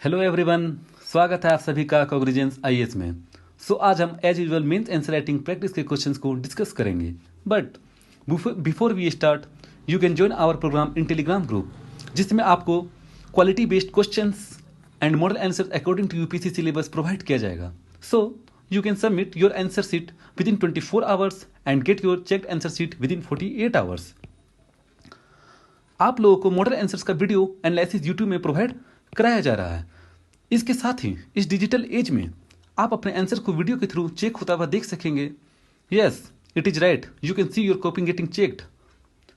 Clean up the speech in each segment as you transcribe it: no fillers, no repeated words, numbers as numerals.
Hello everyone, स्वागत है आप सभी का कॉग्निजेंस आईएएस में। आज हम as usual mains answer writing practice के क्वेश्चंस को डिस्कस करेंगे। But before we start, you can join our program in Telegram group, जिसमें आपको quality based questions and model answer according to UPSC syllabus provide किया जाएगा। So you can submit your answer sheet within 24 hours and get your checked answer sheet within 48 hours. आप लोगों को model answers का video analysis YouTube में provide कराया जा रहा है। इसके साथ ही इस डिजिटल एज में आप अपने आंसर को वीडियो के थ्रू चेक होता हुआ देख सकेंगे। Yes, it is right, you can see your copying getting checked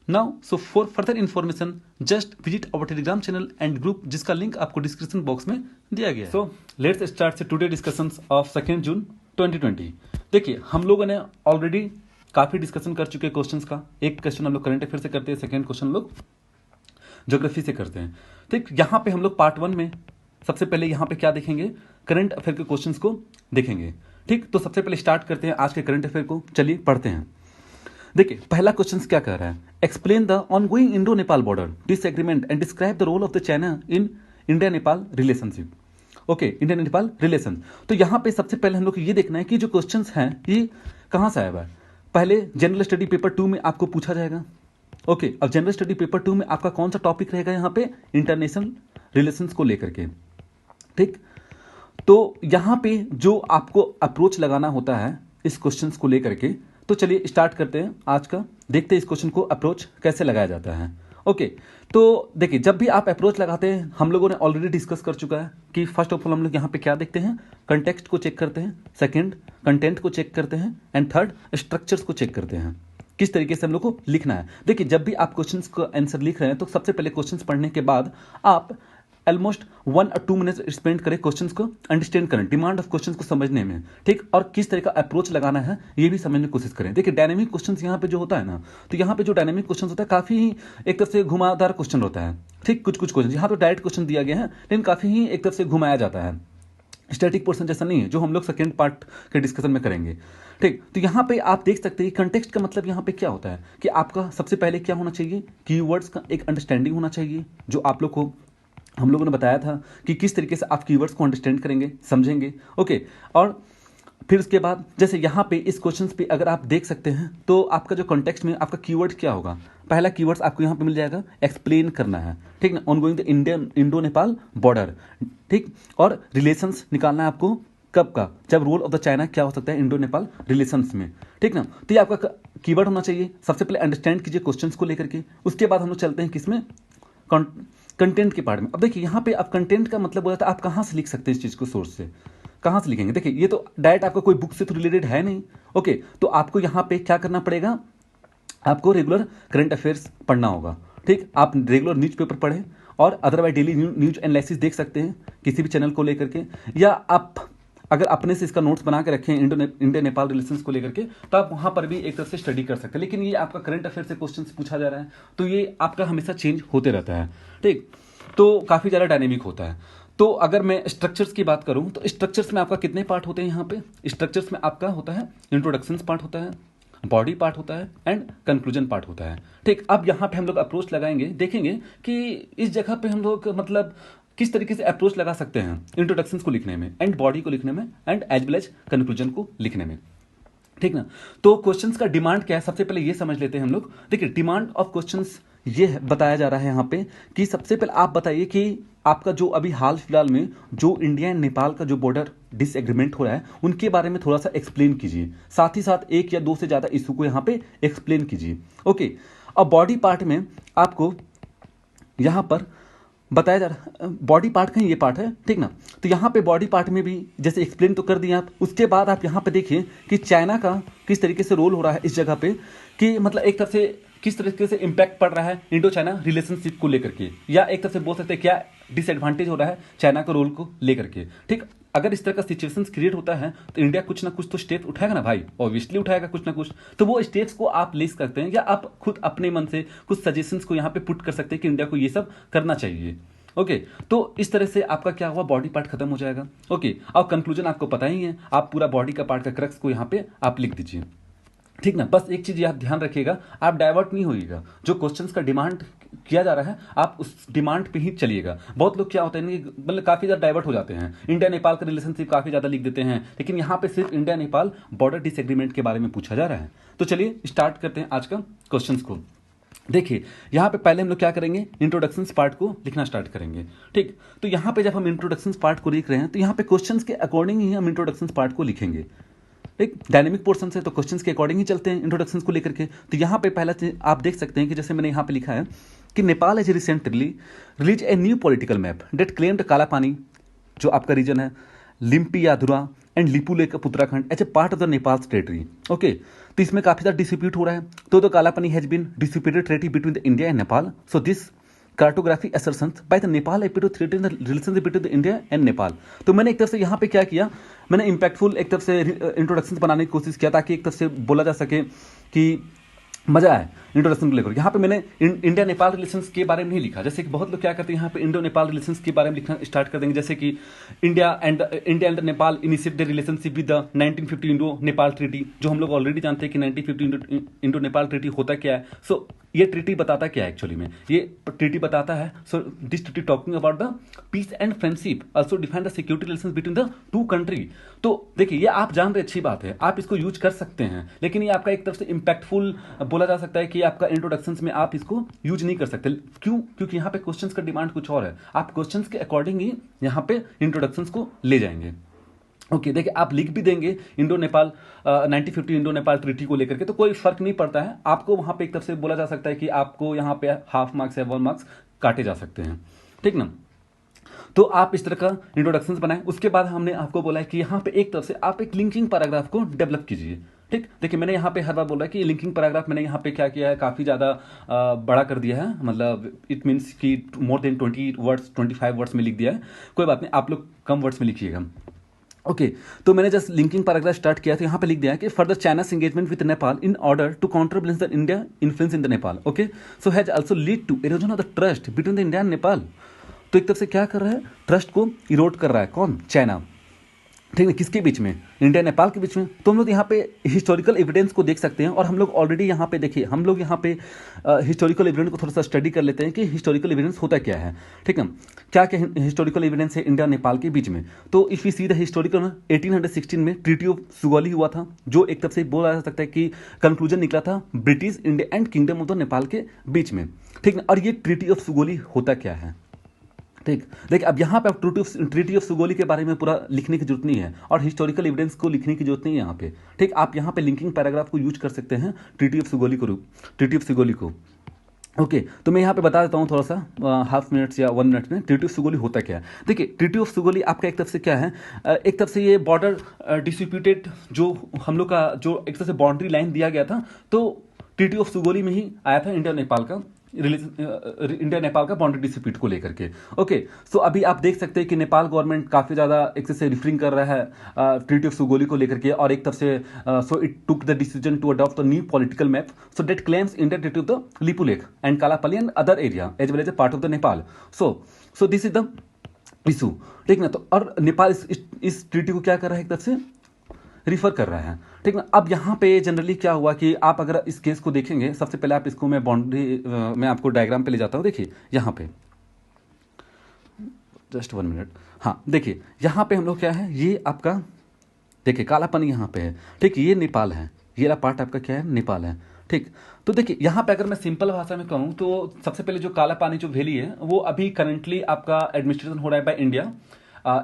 now. So for further information just visit our Telegram channel and group, जिसका लिंक आपको डिस्क्रिप्शन बॉक्स में दिया गया है। सो लेट्स स्टार्ट से टुडे डिस्कशंस ऑफ 2 जून 2020। देखिए, हम लोगों ने ऑलरेडी काफी डिस्कशन कर चुके हैं क्वेश्चंस का। एक क्वेश्चन हम लोग करंट अफेयर से करते हैं, सेकेंड क्वेश्चन हम लोग ज्योग्राफी से करते हैं। ठीक, यहाँ पे हम लोग पार्ट 1 में सबसे पहले यहाँ पे क्या देखेंगे, करंट अफेयर के क्वेश्चंस को देखेंगे। ठीक, तो सबसे पहले स्टार्ट करते हैं आज के करंट अफेयर को। चलिए पढ़ते हैं। देखिए, पहला क्वेश्चन क्या कह रहा है, explain the ongoing Indo Nepal border disagreement and describe the role of the China in India Nepal relationship. Okay, India Nepal relation. तो यहाँ पे सबसे पहले हम लोग को ये देखना है कि जो क्वेश्चन हैं ये कहाँ से आया हुआ है। पहले जनरल स्टडी पेपर 2 में आपको पूछा जाएगा। ओके, अब जनरल स्टडी पेपर 2 में आपका कौन सा टॉपिक रहेगा यहाँ पे, इंटरनेशनल रिलेशंस को लेकर के। ठीक, तो यहां पे जो आपको अप्रोच लगाना होता है इस क्वेश्चन को लेकर के, तो चलिए स्टार्ट करते हैं आज का। देखते हैं इस क्वेश्चन को अप्रोच कैसे लगाया जाता है। ओके, तो देखिए, जब भी आप अप्रोच लगाते हैं, हम लोगों ने ऑलरेडी डिस्कस कर चुका है कि फर्स्ट ऑफ ऑल हम लोग यहाँ पे क्या देखते हैं, कंटेक्स्ट को चेक करते हैं, सेकेंड कंटेंट को चेक करते हैं, एंड थर्ड स्ट्रक्चर्स को चेक करते हैं, किस तरीके से हम लोग को लिखना है। देखिए, जब भी आप क्वेश्चंस का आंसर लिख रहे हैं तो सबसे पहले क्वेश्चंस पढ़ने के बाद आप ऑलमोस्ट 1 और 2 मिनट स्पेंड करें क्वेश्चंस को अंडरस्टैंड करें, डिमांड ऑफ क्वेश्चंस को समझने में। ठीक, और किस तरह का अप्रोच लगाना है ये भी समझने की कोशिश करें। देखिए, डायनेमिक क्वेश्चंस यहाँ पे जो होता है ना, तो यहाँ पे जो डायनेमिक क्वेश्चन होता है काफी ही एक तरफ से घुमावदार क्वेश्चन होता है। ठीक, कुछ क्वेश्चन यहाँ तो डायरेक्ट क्वेश्चन दिया गया है, लेकिन काफी ही एक तरफ से घुमाया जाता है। स्टैटिक पोर्शन जैसा नहीं है, जो हम लोग सेकेंड पार्ट के डिस्कशन में करेंगे। ठीक, तो यहाँ पे आप देख सकते हैं कंटेक्स्ट का मतलब यहाँ पे क्या होता है कि आपका सबसे पहले क्या होना चाहिए, कीवर्ड्स का एक अंडरस्टैंडिंग होना चाहिए, जो आप लोग को हम लोगों ने बताया था कि किस तरीके से आप कीवर्ड्स को अंडरस्टैंड करेंगे, समझेंगे। ओके, और फिर उसके बाद जैसे यहाँ पे इस क्वेश्चन पे अगर आप देख सकते हैं तो आपका जो कॉन्टेक्स्ट में आपका कीवर्ड क्या होगा, पहला कीवर्ड्स आपको यहाँ पे मिल जाएगा, एक्सप्लेन करना है। ठीक ना, ongoing the Indo Nepal border. ठीक, और रिलेशंस निकालना है आपको कब का, जब रोल ऑफ द चाइना क्या हो सकता है इंडो नेपाल रिलेशंस में। ठीक ना, तो ये आपका कीवर्ड होना चाहिए। सबसे पहले अंडरस्टैंड कीजिए क्वेश्चंस को लेकर के, उसके बाद हम लोग चलते हैं किसमें, कंटेंट के पार्ट में। अब देखिए, यहाँ पे आप कंटेंट का मतलब होता है आप कहाँ से लिख सकते हैं इस चीज को, सोर्स से कहाँ से लिखेंगे। देखिए, ये तो डायरेक्ट आपका कोई बुक से तो रिलेटेड है नहीं। ओके, तो आपको यहाँ पे क्या करना पड़ेगा, आपको रेगुलर करंट अफेयर्स पढ़ना होगा। ठीक, आप रेगुलर न्यूज़पेपर पढ़ें और अदरवाइज डेली न्यूज एनालिसिस देख सकते हैं किसी भी चैनल को लेकर के, या आप अगर अपने से इसका नोट्स बना के रखें इंडिया नेपाल रिलेशंस को लेकर के, तो आप वहां पर भी एक तरफ से स्टडी कर सकते हैं। लेकिन ये आपका करंट अफेयर से क्वेश्चन पूछा जा रहा है, तो ये आपका हमेशा चेंज होते रहता है। ठीक, तो काफी ज्यादा डायनेमिक होता है। तो अगर मैं स्ट्रक्चर्स की बात करूं तो स्ट्रक्चर्स में आपका कितने पार्ट होते हैं, यहाँ पे स्ट्रक्चर्स में आपका होता है इंट्रोडक्शन पार्ट होता है, बॉडी पार्ट होता है, एंड कंक्लूजन पार्ट होता है। ठीक, अब यहाँ पे हम लोग अप्रोच लगाएंगे, देखेंगे कि इस जगह पे हम लोग मतलब किस तरीके से अप्रोच लगा सकते हैं इंट्रोडक्शन को लिखने में, एंड बॉडी को लिखने में, and as well as conclusion को लिखने में। ठीक ना, तो क्वेश्चंस का डिमांड क्या है, सबसे पहले ये समझ लेते हैं हम लोग। देखिए, डिमांड ऑफ क्वेश्चंस ये बताया जा रहा है यहाँ पे कि सबसे पहले आप बताइए कि आपका जो अभी हाल फिलहाल में जो इंडिया एंड नेपाल का जो बॉर्डर डिसएग्रीमेंट हो रहा है उनके बारे में थोड़ा सा एक्सप्लेन कीजिए, साथ ही साथ 1 या 2 से ज्यादा इशू को यहाँ पे एक्सप्लेन कीजिए। ओके, अब बॉडी पार्ट में आपको यहाँ पर बताया जा रहा है, बॉडी पार्ट का ही ये पार्ट है। ठीक ना, तो यहाँ पे बॉडी पार्ट में भी जैसे एक्सप्लेन तो कर दिया आप, उसके बाद आप यहाँ पे देखिए कि चाइना का किस तरीके से रोल हो रहा है इस जगह पे, कि मतलब एक तरफ से किस तरीके से इंपैक्ट पड़ रहा है इंडो चाइना रिलेशनशिप को लेकर के, या एक तरफ से बोल सकते हैं क्या डिसएडवांटेज हो रहा है चाइना के रोल को लेकर के। ठीक, अगर इस तरह का सिचुएशंस क्रिएट होता है तो इंडिया कुछ ना कुछ तो स्टेप उठाएगा ना भाई, ऑब्वियसली उठाएगा कुछ ना कुछ। तो वो स्टेप्स को आप ले सकते हैं, या आप खुद अपने मन से कुछ सजेशंस को यहाँ पे पुट कर सकते हैं कि इंडिया को ये सब करना चाहिए। ओके, तो इस तरह से आपका क्या हुआ, बॉडी पार्ट खत्म हो जाएगा। ओके, अब कंक्लूजन आपको पता ही है, आप पूरा बॉडी का पार्ट का क्रक्स को यहाँ पे आप लिख दीजिए। ठीक ना, बस एक चीज याद ध्यान रखिएगा, आप डाइवर्ट नहीं होइएगा। जो क्वेश्चंस का डिमांड किया जा रहा है आप उस डिमांड पे ही चलिएगा। बहुत लोग क्या होता है कि मतलब काफ़ी ज़्यादा डाइवर्ट हो जाते हैं, इंडिया नेपाल का रिलेशनशिप काफ़ी ज़्यादा लिख देते हैं, लेकिन यहाँ पे सिर्फ इंडिया नेपाल बॉर्डर डिसएग्रीमेंट के बारे में पूछा जा रहा है। तो चलिए स्टार्ट करते हैं आज का क्वेश्चन को। देखिए यहाँ पे पहले हम लोग क्या करेंगे, इंट्रोडक्शन पार्ट को लिखना स्टार्ट करेंगे। ठीक, तो यहाँ पे जब हम इंट्रोडक्शन पार्ट को लिख रहे हैं तो यहाँ पे क्वेश्चंस के अकॉर्डिंग ही हम इंट्रोडक्शन पार्ट को लिखेंगे। एक डायनेमिक पोर्शन है तो क्वेश्चंस के अकॉर्डिंग ही चलते हैं इंट्रोडक्शन को लेकर के। तो यहाँ पे पहला चीज आप देख सकते हैं कि जैसे मैंने यहाँ पे लिखा है कि Nepal as recently release a new political map that claimed Kala Pani, जो आपका रीजन है, Limpiyadhura and Lipulekh of Uttarakhand as a part of the Nepal territory. Okay, तो इसमें काफी ज्यादा डिस्प्यूट हो रहा है। तो Kala Pani has been disputed territory between the India and Nepal. So this cartography assertions by the Nepal appeared to threaten the relationship between the India and Nepal. तो मैंने एक तरफ से यहाँ पे क्या किया, मैंने इंपैक्टफुल एक तरफ से इंट्रोडक्शन बनाने की कोशिश किया ताकि एक तरफ से बोला जा सके कि मजा आए इंट्रोडक्शन को लेकर। यहाँ पे मैंने इंडिया नेपाल रिलेशंस के बारे में नहीं लिखा, जैसे कि बहुत लोग क्या करते हैं यहाँ पे इंडो नेपाल रिलेशंस के बारे में लिखना स्टार्ट कर देंगे, जैसे कि India and Nepal initiate the relationship with the 1950 Indo Nepal treaty, जो हम लोग ऑलरेडी जानते हैं कि 1950 इंडो नेपाल ट्रीटी होता क्या है। सो ये ट्रीटी बताता क्या है एक्चुअली में, ये ट्रीटी बताता है so this treaty talking about the peace and friendship also define the security relations between the two country. तो देखिए ये आप जान रहे, अच्छी बात है, आप इसको यूज कर सकते हैं, लेकिन ये आपका एक तरफ से इंपैक्टफुल बोला जा सकता है कि आपका इंट्रोडक्शन में आप इसको यूज नहीं कर सकते। क्यों? क्योंकि यहाँ पे क्वेश्चंस का डिमांड कुछ और है, आप क्वेश्चंस के अकॉर्डिंग ही यहाँ पे इंट्रोडक्शंस को ले जाएंगे। ओके, देखिए आप लिख भी देंगे Indo Nepal 1950 Indo Nepal treaty को लेकर के, तो कोई फर्क नहीं पड़ता है आपको। वहां पे एक तरफ से बोला जा सकता है कि आपको यहाँ पे हाफ मार्क्स या 1 मार्क्स काटे जा सकते हैं, ठीक ना। तो आप इस तरह का इंट्रोडक्शन बनाएं। उसके बाद हमने आपको बोला है कि यहाँ पे एक तरफ से आप एक लिंकिंग पैराग्राफ को डेवलप कीजिए। ठीक, देखिए मैंने यहाँ पे हर बार बोला कि लिंकिंग पैराग्राफ मैंने यहाँ पे क्या किया है, काफ़ी ज़्यादा बड़ा कर दिया है, मतलब इट मीन्स कि मोर देन 20 वर्ड्स 25 वर्ड्स में लिख दिया है। कोई बात नहीं, आप लोग कम वर्ड्स में लिखिएगा। ओके, तो मैंने जस्ट लिंकिंग पैराग्राफ स्टार्ट किया तो यहाँ पे लिख दिया है कि further चाइना's engagement with Nepal in order to counterbalance the India influence in the Nepal, okay, so has also lead to erosion of the trust between the India and Nepal। तो एक तरफ से क्या कर रहा है, ट्रस्ट को इरोड कर रहा है कौन, चाइना, ठीक है, किसके बीच में, इंडिया नेपाल के बीच में। तो हम लोग यहाँ पे हिस्टोरिकल एविडेंस को देख सकते हैं, और हम लोग ऑलरेडी यहाँ पे देखिए, हम लोग यहाँ पे हिस्टोरिकल एविडेंस को थोड़ा सा स्टडी कर लेते हैं कि हिस्टोरिकल एविडेंस होता क्या है, ठीक है, क्या क्या हिस्टोरिकल एविडेंस है इंडिया नेपाल के बीच में। तो if you see the historical 1816 में ट्रीटी ऑफ सुगौली हुआ था, जो एक तरफ से बोला जा सकता है कि कंक्लूजन निकला था British India and kingdom of the Nepal के बीच में, ठीक है। और ये ट्रीटी ऑफ सुगौली होता क्या है, ठीक, देखिए अब यहाँ पे आप ट्रीटी ऑफ सुगौली के बारे में पूरा लिखने की जरूरत नहीं है, और हिस्टोरिकल एविडेंस को लिखने की जरूरत नहीं है यहाँ पे, ठीक। आप यहाँ पे लिंकिंग पैराग्राफ को यूज कर सकते हैं ट्रीटी ऑफ सुगौली को। ओके, तो मैं यहाँ पे बता देता हूँ थोड़ा सा हाफ मिनट्स या 1 मिनट में ट्रीटी ऑफ सुगौली होता क्या है। देखिए ट्रीटी ऑफ सुगौली आपका एक तरफ से क्या है, एक तरफ से ये बॉर्डर डिस्प्यूटेड जो हम लोग का जो एक तरफ से बाउंड्री लाइन दिया गया था, तो ट्रीटी ऑफ सुगौली में ही आया था इंडिया नेपाल का बाउंड्री डिस्प्यूट को लेकर के। ओके, सो अभी आप देख सकते हैं कि नेपाल गवर्नमेंट काफी ज्यादा एक से रिफरिंग कर रहा है ट्रीटी ऑफ सुगौली को लेकर के, और एक तरफ से so it took the decision to adopt the new political map so that claims India treaty of the Lipu Lekh and Kalapani and other area as well as a part of the Nepal. So this is the issue, ठीक ना। तो और नेपाल इस treaty को क्या कर रहा है, एक तरफ से रिफर कर रहा है, ठीक ना। अब यहाँ पे जनरली क्या हुआ कि आप अगर इस केस को देखेंगे, सबसे पहले आप इसको मैं बाउंड्री मैं आपको डायग्राम पे ले जाता हूँ। देखिए यहाँ पे जस्ट 1 मिनट, हाँ देखिए यहाँ पे हम लोग क्या है, ये आपका देखिए काला पानी यहाँ पे है, ठीक, ये नेपाल है, ये वाला पार्ट आपका क्या है, नेपाल है, ठीक। तो देखिए यहाँ पे अगर मैं सिंपल भाषा में कहूँ तो सबसे पहले जो काला पानी जो वैली है वो अभी करंटली आपका एडमिनिस्ट्रेशन हो रहा है by India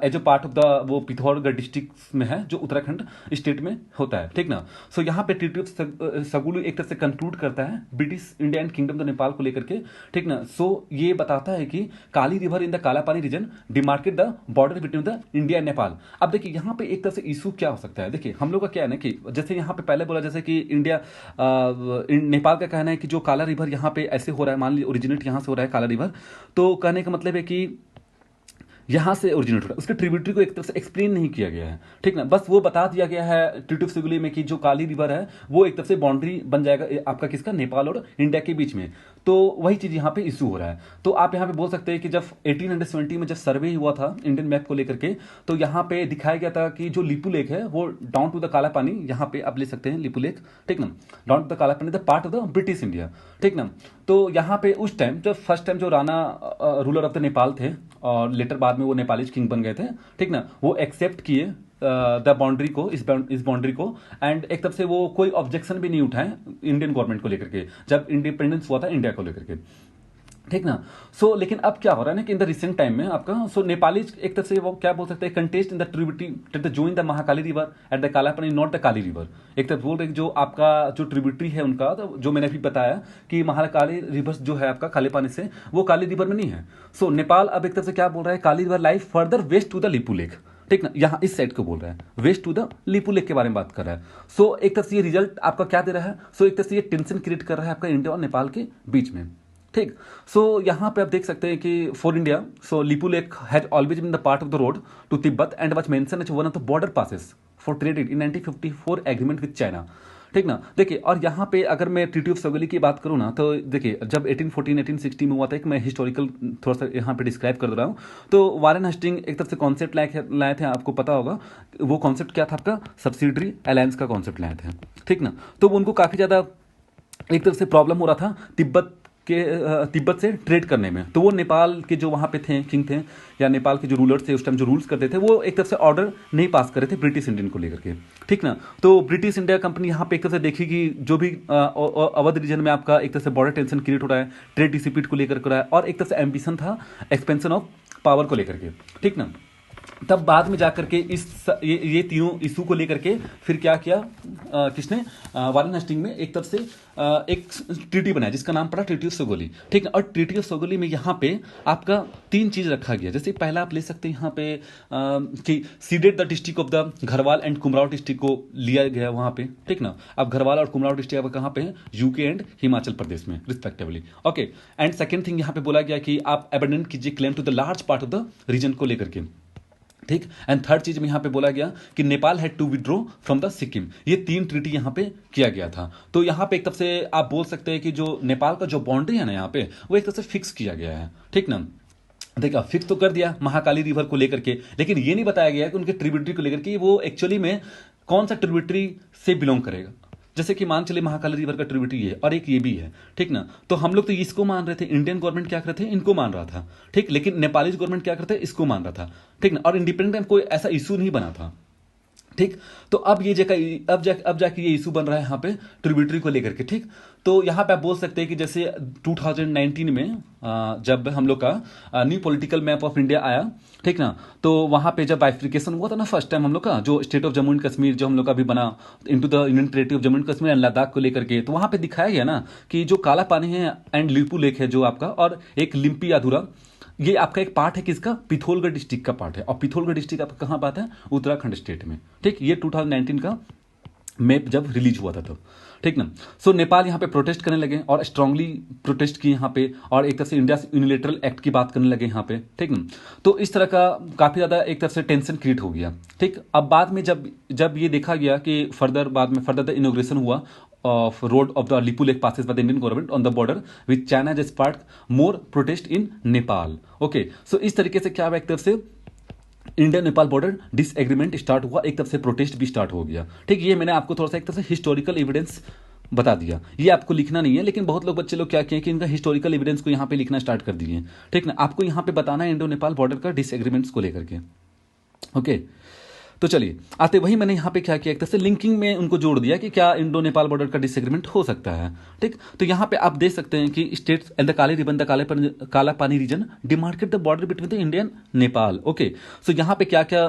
as a part of the वो पिथौरागढ़ डिस्ट्रिक्ट में है, जो उत्तराखंड स्टेट में होता है, ठीक ना। सो यहाँ पे ट्रीटी ऑफ सुगौली एक तरह से कंक्लूड करता है British India and kingdom the Nepal को लेकर के, ठीक ना। सो ये बताता है कि काली river in the Kala Pani region demarcate the border between the India and Nepal. अब देखिए यहाँ पे एक तरह से इशू क्या हो सकता है, देखिए हम लोग का क्या है ना कि जैसे यहाँ पे पहले बोला, जैसे कि इंडिया नेपाल का कहना है कि जो काला रिवर यहाँ पे ऐसे हो रहा है, मान लीजिए ओरिजिनेट यहाँ से हो रहा है काला रिवर, तो कहने का मतलब है कि यहाँ से ओरिजिनेट हो रहा है, उसके ट्रिब्यूटरी को एक तरफ से एक्सप्लेन नहीं किया गया है, ठीक ना। बस वो बता दिया गया है ट्रीटी ऑफ सुगौली में कि जो काली रिवर है वो एक तरफ से बाउंड्री बन जाएगा आपका किसका, नेपाल और इंडिया के बीच में। तो वही चीज़ यहाँ पे इशू हो रहा है। तो आप यहाँ पे बोल सकते हैं कि जब 1870 में जब सर्वे हुआ था इंडियन मैप को लेकर के, तो यहाँ पे दिखाया गया था कि जो लिपू लेक है वो डाउन टू द काला पानी, यहाँ पे आप ले सकते हैं लिपू लेक, ठीक ना, डाउन टू द काला पानी the part of the British India, ठीक ना। तो यहाँ पे उस टाइम जब फर्स्ट टाइम जो Rana ruler of the Nepal थे और लेटर बाद में वो नेपालीज किंग बन गए थे, ठीक ना, वो एक्सेप्ट किए द बाउंड्री को, इस बाउंड्री को, एंड एक तरफ से वो कोई ऑब्जेक्शन भी नहीं उठाए इंडियन गवर्नमेंट को लेकर के जब इंडिपेंडेंस हुआ था इंडिया को लेकर के, ठीक ना। सो लेकिन अब क्या हो रहा है ना कि इन द रिसेंट टाइम में आपका नेपाली एक तरह से वो क्या बोल सकते हैं, contest in the tributary the join the Mahakali river at the Kalapani, not the Kali river. एक तरफ बोल रहे जो आपका जो ट्रिब्यूटरी है उनका, तो जो मैंने अभी बताया कि महाकाली रिवर जो है आपका काले पानी से, वो काली रिवर में नहीं है। सो नेपाल अब एक तरफ से क्या बोल रहा है, Kali river lies further west to the Lipu lake, ठीक ना, यहाँ इस साइड को बोल रहा है, west to the Lipu lake के बारे में बात कर रहा है। सो एक तरफ से ये रिजल्ट आपका क्या दे रहा है, सो एक तरफ से ये टेंशन क्रिएट कर रहा है आपका इंडिया और नेपाल के बीच में, ठीक। सो यहाँ पे आप देख सकते हैं कि for India, so Lipu Lekh has always been the part of the road to Tibet and was mention as one of the border passes for traded in 1954 agreement with China, ठीक ना। देखिए, और यहाँ पे अगर मैं ट्रीटी ऑफ सगोली की बात करूँ ना, तो देखिए जब 1814 1860 में हुआ था, एक मैं हिस्टोरिकल थोड़ा सा यहाँ पे डिस्क्राइब कर रहा हूँ। तो वारेन हस्टिंग एक तरफ से कॉन्सेप्ट लाए थे, आपको पता होगा वो कॉन्सेप्ट क्या था, आपका सब्सिडरी अलायंस का कॉन्सेप्ट लाए थे, ठीक ना। तो उनको काफ़ी ज़्यादा एक तरफ से प्रॉब्लम हो रहा था तिब्बत से ट्रेड करने में। तो वो नेपाल के जो वहाँ पे थे किंग थे या नेपाल के जो रूलर्स थे उस टाइम जो रूल्स करते थे, वो एक तरफ से ऑर्डर नहीं पास कर रहे थे ब्रिटिश इंडियन को लेकर के, ठीक ना। तो ब्रिटिश इंडिया कंपनी यहाँ पे एक तरफ से देखी कि जो भी अवध रीजन में आपका एक तरफ से बॉर्डर टेंशन क्रिएट हो रहा है, ट्रेड डिस्प्यूट को लेकर कर रहा है, और एक तरफ से एम्बिशन था एक्सपेंशन ऑफ पावर को लेकर के, ठीक ना। तब बाद में जाकर के ये तीनों इशू को लेकर के फिर क्या किया किसने, वारेन हेस्टिंग में एक तरफ से एक ट्रीटी बनाया जिसका नाम पड़ा ट्रीटी ऑफ सोगोली, ठीक है। और ट्रीटी ऑफ सोगोली में यहाँ पे आपका 3 चीज रखा गया। जैसे पहला आप ले सकते हैं यहाँ पे कि ceded the district of the Garhwal and Kumaon district को लिया गया वहाँ पे, ठीक ना। अब घरवाल और कुमराव डिस्ट्रिक्ट अब कहाँ पे है, यूके एंड हिमाचल प्रदेश में respectively, okay. And second thing यहाँ पे बोला गया कि आप एबंडन कीजिए claim to the large part of the region को लेकर के, ठीक। एंड थर्ड चीज में यहां पे बोला गया कि Nepal had to withdraw from the Sikkim. ये 3 ट्रीटी यहां पे किया गया था। तो यहां पे एक तरफ से आप बोल सकते हैं कि जो नेपाल का जो बाउंड्री है ना यहाँ पे, वो एक तरफ से फिक्स किया गया है, ठीक ना। देखा, फिक्स तो कर दिया महाकाली रिवर को लेकर के, लेकिन ये नहीं बताया गया कि उनके ट्रिब्यूटरी को लेकर के वो एक्चुअली में कौन सा ट्रिब्यूटरी से बिलोंग करेगा। जैसे कि मान चले महाकाली रिवर का ट्रिब्यूटरी है और एक ये भी है, ठीक ना। तो हम लोग तो इसको मान रहे थे, इंडियन गवर्नमेंट क्या कर रहे थे, इनको मान रहा था, ठीक। लेकिन नेपाली गवर्नमेंट क्या करते इसको मान रहा था, ठीक ना। और इंडिपेंडेंट कोई ऐसा इशू नहीं बना था, ठीक। तो अब ये जगह अब जाके ये इशू बन रहा है यहाँ पे ट्रिब्यूटरी को लेकर के, ठीक। तो यहाँ पे आप बोल सकते हैं कि जैसे 2019 में जब हम लोग का new political map of India आया, ठीक ना। तो वहाँ पे जब बाइफिकेशन हुआ था ना फर्स्ट टाइम हम लोग का, जो state of Jammu and Kashmir जो हम लोग का अभी बना into the union territory of Jammu and Kashmir and Ladakh को लेकर के, तो वहाँ पे दिखाया गया ना कि जो काला पानी है एंड लिपू लेक है जो आपका, और एक लिम्पी अधूरा, ये आपका एक पार्ट है किसका, पिथौरागढ़ डिस्ट्रिक्ट का पार्ट है। और पिथौरागढ़ डिस्ट्रिक्ट आपका कहाँ बात है, उत्तराखंड स्टेट में, ठीक। ये 2019 का मैप जब रिलीज हुआ था तब, ठीक ना। सो नेपाल यहाँ पे प्रोटेस्ट करने लगे और स्ट्रांगली प्रोटेस्ट किए यहाँ पे, और एक तरफ से इंडिया यूनिलेटरल एक्ट की बात करने लगे यहाँ पे, ठीक ना। तो इस तरह का काफी ज्यादा एक तरफ से टेंशन क्रिएट हो गया, ठीक। अब बाद में जब ये देखा गया कि बाद में फर्दर द इनोग्रेशन हुआ of road of the Lipu Lake passes by the Indian government on the border with China has sparked more protest in Nepal. Okay, so इस तरीके से क्या हुआ, एक तरफ से India Nepal border disagreement start हुआ, एक तरफ से प्रोटेस्ट भी स्टार्ट हो गया, ठीक। ये मैंने आपको थोड़ा सा एक तरफ से हिस्टोरिकल एविडेंस बता दिया। ये आपको लिखना नहीं है, लेकिन बहुत लोग बच्चे लोग क्या किए कि इनका हिस्टोरिकल एविडेंस को यहाँ पे लिखना स्टार्ट कर दिए, ठीक ना। आपको यहाँ पे बताना है इंडो नेपाल बॉर्डर का डिसएग्रीमेंट्स को लेकर के, ओके। तो चलिए आते, वही मैंने यहाँ पे क्या किया, एक तरह से लिंकिंग में उनको जोड़ दिया कि क्या इंडो नेपाल बॉर्डर का डिसएग्रीमेंट हो सकता है, ठीक। तो यहाँ पे आप देख सकते हैं कि स्टेट्स एंड द काली रिबन the Kala Pani region demarcate the border between the Indian Nepal, okay. So यहाँ पे क्या क्या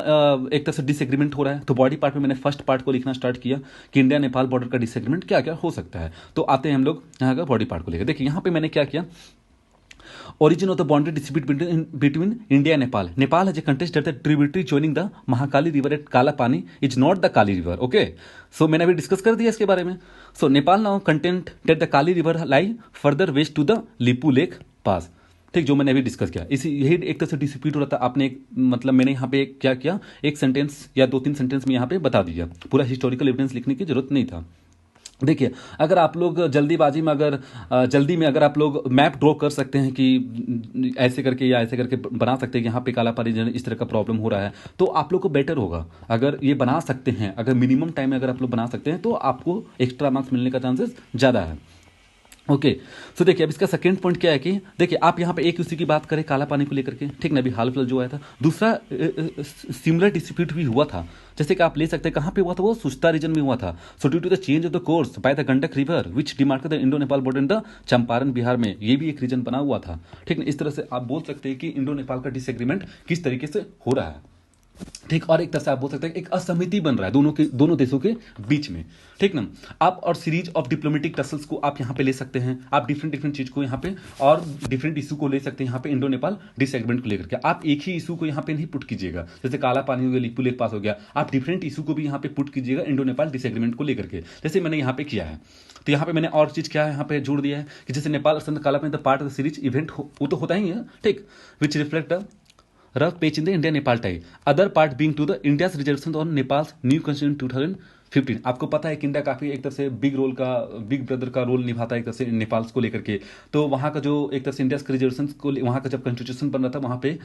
एक तरह से डिसएग्रीमेंट हो रहा है। तो बॉडी पार्ट में मैंने फर्स्ट पार्ट को लिखना स्टार्ट किया कि इंडिया नेपाल बॉर्डर का डिसएग्रीमेंट क्या क्या हो सकता है। तो आते हैं हम लोग यहाँ का बॉडी पार्ट को लेकर। देखिए यहाँ पे मैंने क्या किया, origin of the boundary dispute between India and Nepal. Nepal has a contest that the tributary joining the Mahakali river at Kalapani is not the Kali river. Okay. So मैंने अभी डिस्कस कर दिया इसके बारे में. So Nepal now contend that the Kali river lie further west to the Lipu Lake pass. ठीक, जो मैंने अभी डिस्कस किया, इसी यही एक तरह से डिस्प्यूट हो रहा था. आपने एक मतलब मैंने यहाँ पे क्या किया, एक सेंटेंस या 2-3 सेंटेंस में यहाँ पे बता दिया, पूरा हिस्टोरिकल एविडेंस लिखने की जरूरत नहीं था. देखिए, अगर आप लोग जल्दीबाजी में अगर जल्दी में अगर आप लोग मैप ड्रॉ कर सकते हैं कि ऐसे करके या ऐसे करके बना सकते हैं कि यहाँ पे काला पानी इस तरह का प्रॉब्लम हो रहा है, तो आप लोग को बेटर होगा। अगर ये बना सकते हैं, अगर मिनिमम टाइम में अगर आप लोग बना सकते हैं, तो आपको एक्स्ट्रा मार्क्स मिलने का चांसेस ज़्यादा है। ओके, सो देखिए अब इसका सेकंड पॉइंट क्या है कि देखिए आप यहाँ पे एक इश्यू की बात करें काला पानी को लेकर के, ठीक ना, अभी हाल फिलहाल जो आया था। दूसरा सिमिलर डिस्प्यूट भी हुआ था, जैसे कि आप ले सकते हैं कहाँ पे हुआ था, वो सुस्ता रीजन में हुआ था। So due to the change of the course by the Gandak river which demarcated the Indo Nepal border in the Champaran Bihar में, ये भी एक रीजन बना हुआ था, ठीक ना। इस तरह से आप बोल सकते हैं कि इंडो नेपाल का डिसएग्रीमेंट किस तरीके से हो रहा है, ठीक। और एक तरह से आप बोल सकते हैं एक असहमति बन रहा है दोनों देशों के बीच में, ठीक ना। आप और सीरीज ऑफ डिप्लोमेटिक टसल्स को आप यहाँ पे ले सकते हैं, आप डिफरेंट डिफरेंट चीज को यहाँ पे और डिफरेंट इशू को ले सकते हैं यहाँ पे इंडो नेपाल डिसएग्रीमेंट को लेकर के। आप एक ही इशू को यहाँ पे नहीं पुट कीजिएगा, जैसे काला पानी हो गया, लिपू लेक पास हो गया, आप डिफरेंट इशू को भी यहाँ पे पुट कीजिएगा इंडो नेपाल डिसएग्रीमेंट को लेकर के, जैसे मैंने यहाँ पे किया है। तो यहाँ पे मैंने और चीज क्या है यहाँ पे जोड़ दिया है कि जैसे नेपाल काला पानी the part of the series event वो तो होता ही है, ठीक, विच reflect rough patch in the India-Nepal tie. Other part being to the India's reservations on Nepal's new constitution 2015. आपको पता है कि इंडिया काफी एक तरह से बिग ब्रदर का रोल निभाता है एक तरह से नेपाल को लेकर के। तो वहाँ का जो एक तरह से इंडिया के रिजर्वेशंस को वहाँ का जब कॉन्स्टिट्यूशन बन रहा था, वहाँ पे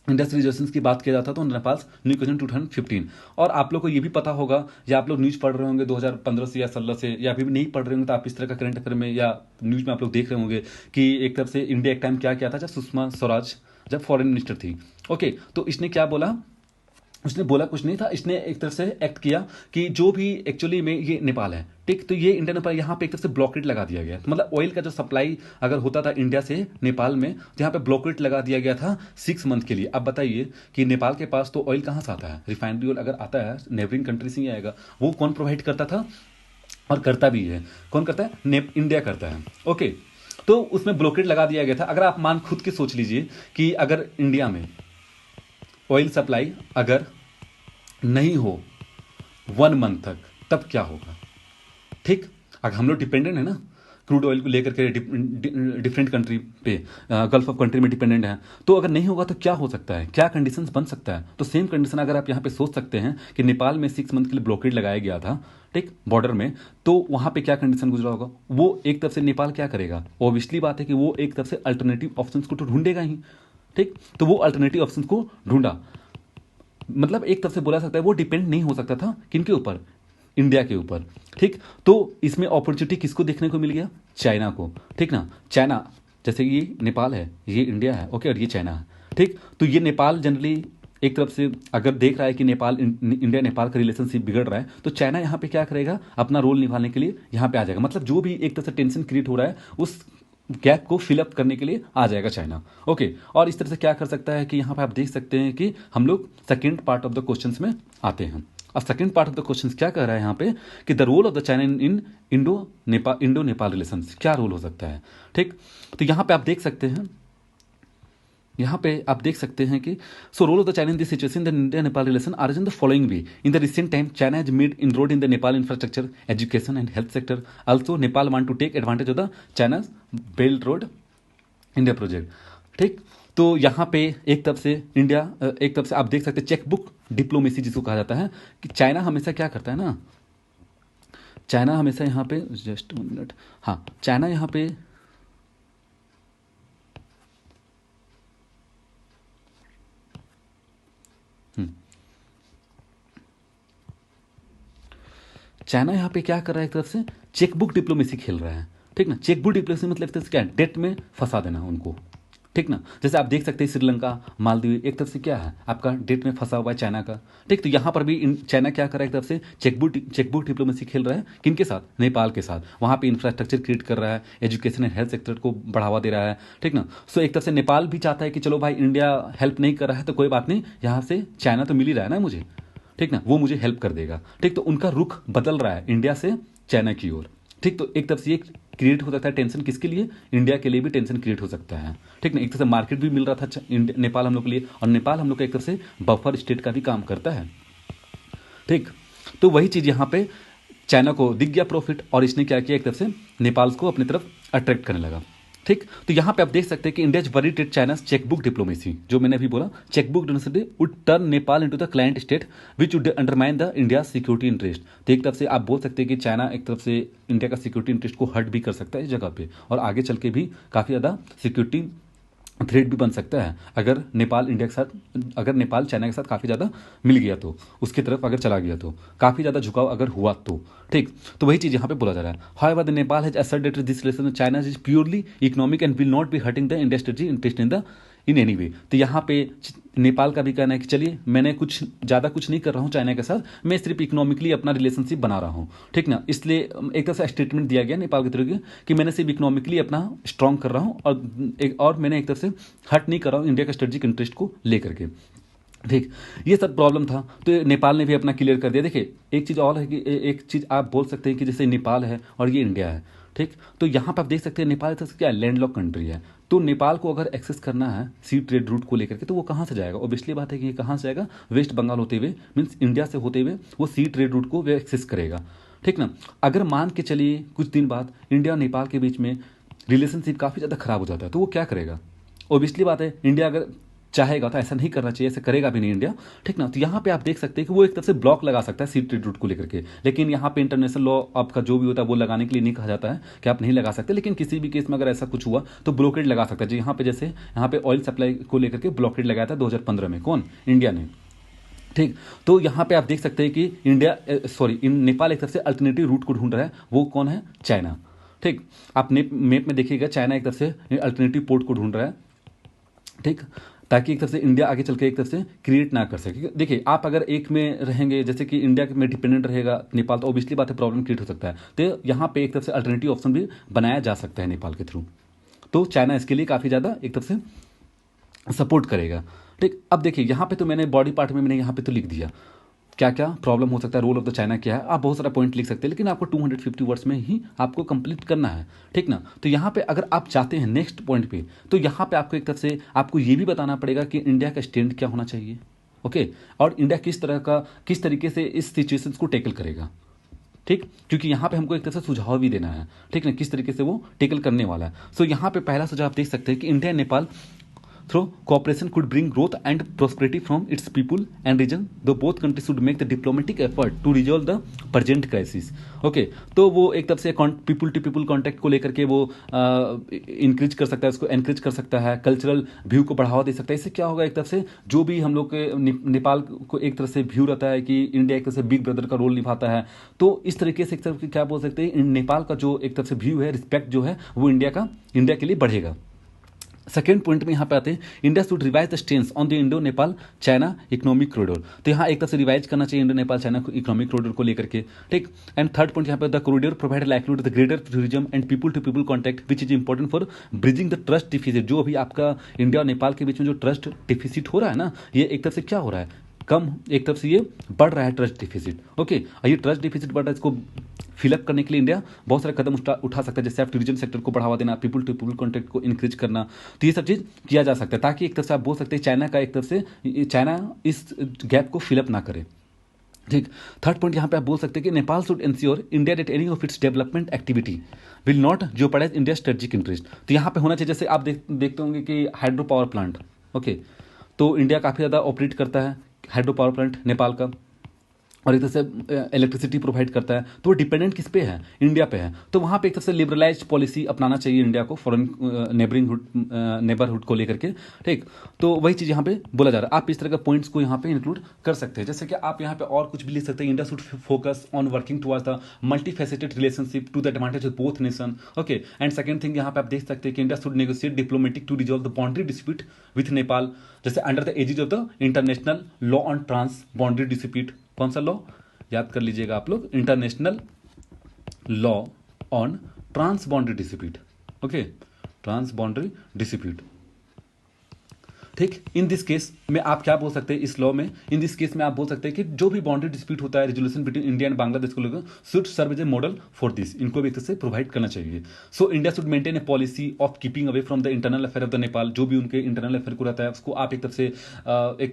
इंडिया रिजर्वेशंस की बात किया जाता तो नेपाल न्यू कंस्टिट्यूशन 2015। और आप लोग को ये भी पता होगा या आप लोग न्यूज पढ़ रहे होंगे 2015 से या 16 से, या अभी भी नहीं पढ़ रहे होंगे तो आप इस तरह का करंट अफेयर में या न्यूज में आप लोग देख रहे होंगे कि एक तरफ से इंडिया एक टाइम क्या किया था जब सुषमा स्वराज जब फॉरेन मिनिस्टर थी। ओके, तो इसने क्या बोला, उसने बोला कुछ नहीं था, इसने एक तरफ से एक्ट किया कि जो भी एक्चुअली में ये नेपाल है, ठीक, तो ये इंडिया नेपाल यहाँ पे एक तरफ से ब्लॉकेट लगा दिया गया। मतलब ऑयल का जो सप्लाई अगर होता था इंडिया से नेपाल में, तो यहाँ पे ब्लॉकेट लगा दिया गया था 6 मंथ के लिए। अब बताइए कि नेपाल के पास तो ऑयल कहाँ से आता है, रिफाइनरी ऑयल अगर आता है नेबरिंग कंट्री से ही आएगा। वो कौन प्रोवाइड करता था और करता भी है, कौन करता है, इंडिया करता है। ओके, तो उसमें ब्लॉकेट लगा दिया गया था। अगर आप मान खुद के सोच लीजिए कि अगर इंडिया में ऑयल सप्लाई अगर नहीं हो 1 मंथ तक, तब क्या होगा, ठीक। अगर हम लोग डिपेंडेंट है ना क्रूड ऑयल को लेकर के डिफरेंट कंट्री पे, गल्फ ऑफ कंट्री में डिपेंडेंट है, तो अगर नहीं होगा तो क्या हो सकता है, क्या कंडीशंस बन सकता है। तो सेम कंडीशन अगर आप यहाँ पे सोच सकते हैं कि नेपाल में 6 मंथ के लिए ब्लॉकेट लगाया गया था, ठीक, बॉर्डर में, तो वहां पे क्या कंडीशन गुजरा होगा। वो एक तरफ से नेपाल क्या करेगा, ऑब्वियसली बात है कि वो एक तरफ से अल्टरनेटिव ऑप्शंस को तो ढूंढेगा ही, ठीक। तो वो अल्टरनेटिव ऑप्शंस को ढूंढा, मतलब एक तरफ से बोला सकता है वो डिपेंड नहीं हो सकता था किनके ऊपर, इंडिया के ऊपर, ठीक। तो इसमें अपॉर्चुनिटी किसको देखने को मिल गया, चाइना को, ठीक ना। चाइना जैसे ये नेपाल है, ये इंडिया है, ओके, और ये चाइना है, ठीक। तो ये नेपाल जनरली एक तरफ से अगर देख रहा है कि नेपाल इंडिया नेपाल का रिलेशनशिप बिगड़ रहा है, तो चाइना यहाँ पे क्या करेगा, अपना रोल निभाने के लिए यहाँ पे आ जाएगा। मतलब जो भी एक तरह से टेंशन क्रिएट हो रहा है उस गैप को फिलअप करने के लिए आ जाएगा चाइना। ओके, और इस तरह से क्या कर सकता है कि यहाँ पे आप देख सकते हैं कि हम लोग second part of the questions में आते हैं। अब second part of the question क्या कह रहा है यहाँ पे कि the role of the China in Indo Nepal relations, क्या रोल हो सकता है, ठीक। तो यहाँ पे आप देख सकते हैं, यहाँ पे आप देख सकते हैं कि so role of the China in this situation the India Nepal relation are in the following way. In the recent time China has made inroad in the Nepal infrastructure, education and health sector. Also Nepal want to take advantage of the China's belt road India project, ठीक। तो यहाँ पे एक तरफ से India, एक तरफ से आप देख सकते हैं चेक बुक डिप्लोमेसी जिसको कहा जाता है कि चाइना हमेशा क्या करता है ना, चाइना हमेशा यहाँ पे, जस्ट 1 मिनट, हाँ, चाइना यहाँ पे चाइना यहाँ पे क्या कर रहा है, एक तरफ से चेकबुक डिप्लोमेसी खेल रहा है, ठीक ना। चेकबुक डिप्लोमेसी मतलब एक तरफ से क्या है, डेट में फंसा देना उनको, ठीक ना। जैसे आप देख सकते हैं श्रीलंका, मालदीव एक तरफ से क्या है आपका डेट में फंसा हुआ है चाइना का, ठीक। तो यहाँ पर भी चाइना क्या कर रहा है, एक तरफ से चेकबुक डिप्लोमेसी खेल रहा है, किनके साथ, नेपाल के साथ। वहाँ पे इंफ्रास्ट्रक्चर क्रिएट कर रहा है, एजुकेशन एंड हेल्थ सेक्टर को बढ़ावा दे रहा है, ठीक ना। सो एक तरफ से नेपाल भी चाहता है कि चलो भाई इंडिया हेल्प नहीं कर रहा है तो कोई बात नहीं, यहाँ से चाइना तो मिल ही रहा है ना मुझे, ठीक ना, वो मुझे हेल्प कर देगा, ठीक। तो उनका रुख बदल रहा है इंडिया से चाइना की ओर, ठीक। तो एक तरफ से ये क्रिएट हो सकता है टेंशन, किसके लिए, इंडिया के लिए भी टेंशन क्रिएट हो सकता है, ठीक ना। एक तरह से मार्केट भी मिल रहा था नेपाल हम लोग के लिए, और नेपाल हम लोग का एक तरह से बफर स्टेट का भी काम करता है, ठीक। तो वही चीज यहाँ पे चाइना को दिख गया प्रॉफिट, और इसने क्या किया, एक तरफ से नेपाल को अपनी तरफ अट्रैक्ट करने लगा। ठीक, तो यहाँ पे आप देख सकते हैं कि India worried eight चाइना's chequebook diplomacy, जो मैंने अभी बोला chequebook diplomacy would turn Nepal into the client state which would undermine the India security interest. तो एक तरफ से आप बोल सकते हैं कि चाइना एक तरफ से इंडिया का सिक्योरिटी इंटरेस्ट को हर्ट भी कर सकता है इस जगह पे, और आगे चल के भी काफ़ी ज़्यादा सिक्योरिटी थ्रेट भी बन सकता है अगर नेपाल इंडिया के साथ, अगर नेपाल चाइना के साथ काफ़ी ज़्यादा मिल गया तो, उसकी तरफ अगर चला गया तो, काफ़ी ज़्यादा झुकाव अगर हुआ तो। ठीक, तो वही चीज़ यहाँ पे बोला जा रहा है। However the Nepal has asserted this relation with China is purely economic and will not be hurting the India strategy interest in any way. तो यहाँ पे नेपाल का भी कहना है कि चलिए मैंने कुछ ज़्यादा कुछ नहीं कर रहा हूँ चाइना के साथ, मैं सिर्फ इकोनॉमिकली अपना रिलेशनशिप बना रहा हूँ, ठीक ना। इसलिए एक तरह से स्टेटमेंट दिया गया नेपाल की तरफ कि मैंने सिर्फ इकोनॉमिकली अपना स्ट्रॉन्ग कर रहा हूँ और मैंने एक तरह से हर्ट नहीं कर रहा हूँ इंडिया के स्ट्रेटेजिक इंटरेस्ट को लेकर के। ठीक, ये सब प्रॉब्लम था तो नेपाल ने भी अपना क्लियर कर दिया। देखिए एक चीज़ और है कि एक चीज़ आप बोल सकते हैं कि जैसे नेपाल है और ये इंडिया है, ठीक, तो यहाँ पर आप देख सकते हैं नेपाल तो क्या लैंडलॉक कंट्री है, तो नेपाल को अगर एक्सेस करना है सी ट्रेड रूट को लेकर के तो वो कहाँ से जाएगा, ऑब्वियसली बात है कि ये कहाँ से जाएगा, वेस्ट बंगाल होते हुए, मीन्स इंडिया से होते हुए वो सी ट्रेड रूट को वे एक्सेस करेगा, ठीक ना। अगर मान के चलिए कुछ दिन बाद इंडिया और नेपाल के बीच में रिलेशनशिप काफ़ी ज़्यादा खराब हो जाता है तो वो क्या करेगा, ऑब्वियसली बात है इंडिया अगर चाहेगा तो ऐसा नहीं करना चाहिए, ऐसा करेगा भी नहीं इंडिया, ठीक ना। तो यहाँ पे आप देख सकते हैं कि वो एक तरफ से ब्लॉक लगा सकता है सी ट्रेड रूट को लेकर के, लेकिन यहाँ पे इंटरनेशनल लॉ आपका जो भी होता है वो लगाने के लिए नहीं कहा जाता है कि आप नहीं लगा सकते, लेकिन किसी भी केस में अगर ऐसा कुछ हुआ तो ब्लॉकेड लगा सकता है। जी यहाँ पे जैसे यहाँ पे ऑयल सप्लाई को लेकर के ब्लॉकेड लगाया था 2015 में, कौन, इंडिया ने, ठीक। तो यहाँ पे आप देख सकते हैं कि इंडिया नेपाल एक तरफ से अल्टरनेटिव रूट को ढूंढ रहा है, वो कौन है, चाइना, ठीक। आप मैप में देखिएगा चाइना एक तरफ से अल्टरनेटिव पोर्ट को ढूंढ रहा है, ठीक, ताकि एक तरफ से इंडिया आगे चल के एक तरफ से क्रिएट ना कर सके। देखिए आप अगर एक में रहेंगे जैसे कि इंडिया में डिपेंडेंट रहेगा नेपाल तो ऑब्वियसली बात है प्रॉब्लम क्रिएट हो सकता है, तो यहाँ पे एक तरफ से अल्टरनेटिव ऑप्शन भी बनाया जा सकता है नेपाल के थ्रू, तो चाइना इसके लिए काफ़ी ज़्यादा एक तरफ से सपोर्ट करेगा, ठीक। अब देखिए यहाँ पे तो मैंने बॉडी पार्ट में मैंने यहाँ पे तो लिख दिया क्या क्या प्रॉब्लम हो सकता है, रोल ऑफ द चाइना क्या है, आप बहुत सारा पॉइंट लिख सकते हैं लेकिन आपको 250 वर्ड्स में ही आपको कंप्लीट करना है, ठीक ना। तो यहाँ पे अगर आप चाहते हैं नेक्स्ट पॉइंट पे तो यहाँ पे आपको एक तरफ से आपको ये भी बताना पड़ेगा कि इंडिया का स्टैंड क्या होना चाहिए, ओके, और इंडिया किस तरीके से इस सिचुएशन को टैकल करेगा, ठीक, क्योंकि यहाँ पे हमको एक तरह से सुझाव भी देना है, ठीक ना, किस तरीके से वो टैकल करने वाला है। सो यहाँ पे पहला सुझाव आप देख सकते हैं कि India Nepal through cooperation could bring growth and prosperity from its people and region, though both countries should make the diplomatic effort to resolve the present crisis। Okay, तो वो एक तरफ से पीपल टू पीपल कॉन्टैक्ट को लेकर के वो increase कर सकता है, उसको एनकरेज कर सकता है, कल्चरल व्यू को बढ़ावा दे सकता है। इससे क्या होगा, एक तरफ से जो भी हम लोग के नेपाल को एक तरह से व्यू रहता है कि इंडिया एक तरह से बिग ब्रदर का रोल निभाता है, तो इस तरीके से एक तरफ क्या बोल सकते हैं, नेपाल का जो एक तरफ से व्यू है, रिस्पेक्ट जो है वो इंडिया के लिए बढ़ेगा। सेकेंड पॉइंट में यहाँ पे आते हैं, India should revise the stance on the Indo Nepal China economic corridor, तो यहाँ एक तरफ से रिवाइज करना चाहिए Indo Nepal China economic corridor को लेकर के, ठीक। एंड थर्ड पॉइंट यहाँ पे, the corridor provide livelihood the greater tourism and people to people contact which is important for bridging the trust deficit. जो अभी आपका इंडिया और नेपाल के बीच में जो ट्रस्ट डिफिसिट हो रहा है ना, ये एक तरफ से क्या हो रहा है, कम, एक तरफ से ये बढ़ रहा है ट्रस्ट डिफिसिट, ओके। और ये ट्रस्ट डिफिसिट बढ़ रहा है, इसको फिलअप करने के लिए इंडिया बहुत सारे कदम उठा सकता है, जैसे आप टूरिज्म सेक्टर को बढ़ावा देना, पीपल टू पीपल कॉन्टैक्ट को इंक्रीज करना, तो ये सब चीज़ किया जा सकता है ताकि एक तरफ से आप बोल सकते हैं चाइना का एक तरफ से चाइना इस गैप को फिलअप ना करे, ठीक। थर्ड पॉइंट यहाँ पे आप बोल सकते हैं कि Nepal should ensure India that any of its development activity will not jeopardize India strategic interest. तो यहाँ पे होना चाहिए, जैसे आप देखते होंगे कि हाइड्रो पावर प्लांट, ओके, तो इंडिया काफ़ी ज़्यादा ऑपरेट करता है हाइड्रो पावर प्लांट नेपाल का, और एक तरह से इलेक्ट्रिसिटी प्रोवाइड करता है, तो वो डिपेंडेंट किस पे है, इंडिया पे है। तो वहाँ पे एक तरह से लिबरलाइज पॉलिसी अपनाना चाहिए इंडिया को फॉरेन नेबरहुड को लेकर के, ठीक। तो वही चीज़ यहाँ पे बोला जा रहा है, आप इस तरह के पॉइंट्स को यहाँ पे इंक्लूड कर सकते हैं। जैसे कि आप यहाँ पे और कुछ भी लिख सकते हैं, India should focus on working towards the multi faceted relationship to the advantage of both nation, okay. And second thing यहाँ पे आप देख सकते हैं कि India should negotiate diplomatic to resolve the boundary dispute with Nepal, जैसे under the aegis of the international law on trans boundary dispute. कौन सा लॉ याद कर लीजिएगा आप लोग, international law on trans boundary dispute, okay, trans boundary dispute. ठीक, in this case में आप क्या बोल सकते हैं इस लॉ में, इन दिस केस में आप बोल सकते हैं कि जो भी बाउंड्री डिस्प्यूट होता है resolution between India and Bangladesh को लेकर should serve as a model for this, इनको भी एक तरह से प्रोवाइड करना चाहिए। So India should maintain a policy of keeping away from the internal affair of the Nepal, जो भी उनके इंटरनल अफेयर को रहता है उसको आप एक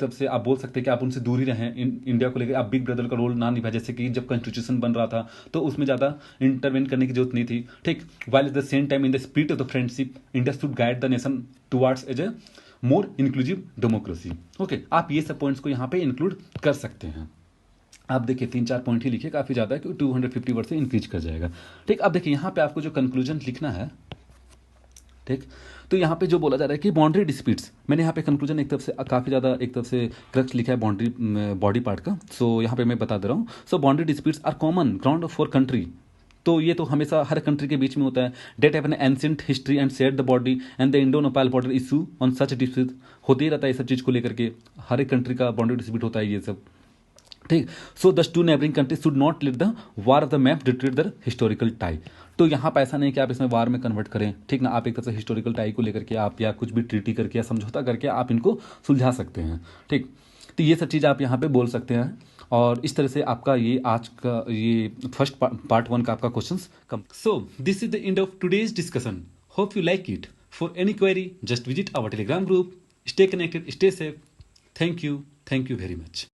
तरफ से आप बोल सकते हैं कि आप उनसे दूर ही रहें। इंडिया को लेकर आप बिग ब्रदर का रोल ना निभाए, जैसे कि जब कॉन्स्टिट्यूशन बन रहा था तो उसमें ज़्यादा इंटरवेन करने की जरूरत नहीं थी। ठीक, while at the same time in the spirit of the friendship India should guide the nation towards as a more inclusive democracy. Okay, आप ये सब पॉइंट्स को यहाँ पे इंक्लूड कर सकते हैं। आप देखिए 3-4 पॉइंट ही लिखिए, काफ़ी ज़्यादा है कि 250 वर्ड से इंक्रीज कर जाएगा। ठीक, अब देखिए यहाँ पे आपको जो कंक्लूजन लिखना है, ठीक, तो यहाँ पे जो बोला जा रहा है कि बाउंड्री डिस्प्यूट्स, मैंने यहाँ पे कंक्लूजन एक तरफ से काफ़ी ज़्यादा एक तरफ से क्रक्स लिखा है बाउंड्री बॉडी पार्ट का। सो यहाँ पे मैं बता दे रहा हूँ। So boundary disputes are common ground for country, तो ये तो हमेशा हर कंट्री के बीच में होता है। That have an ancient history and share the body and the Indo Nepal border issue on such dispute, होते ही रहता है ये सब चीज़ को लेकर के, हर एक कंट्री का बाउंड्री डिस्प्यूट होता है ये सब। ठीक, so the two neighbouring countries should not let the war of the map detract the historical tie, तो यहाँ पर ऐसा नहीं कि आप इसमें वार में कन्वर्ट करें। ठीक ना, आप एक तरह से हिस्टोरिकल टाई को लेकर के आप या कुछ भी ट्रीटी करके या समझौता करके आप इनको सुलझा सकते हैं। ठीक, तो ये सब चीज़ आप यहाँ पे बोल सकते हैं, और इस तरह से आपका ये आज का ये फर्स्ट पार्ट 1 का आपका questions come. So this is the end of today's discussion, hope you like it. For any query just visit our Telegram group, stay connected, stay safe, thank you very much.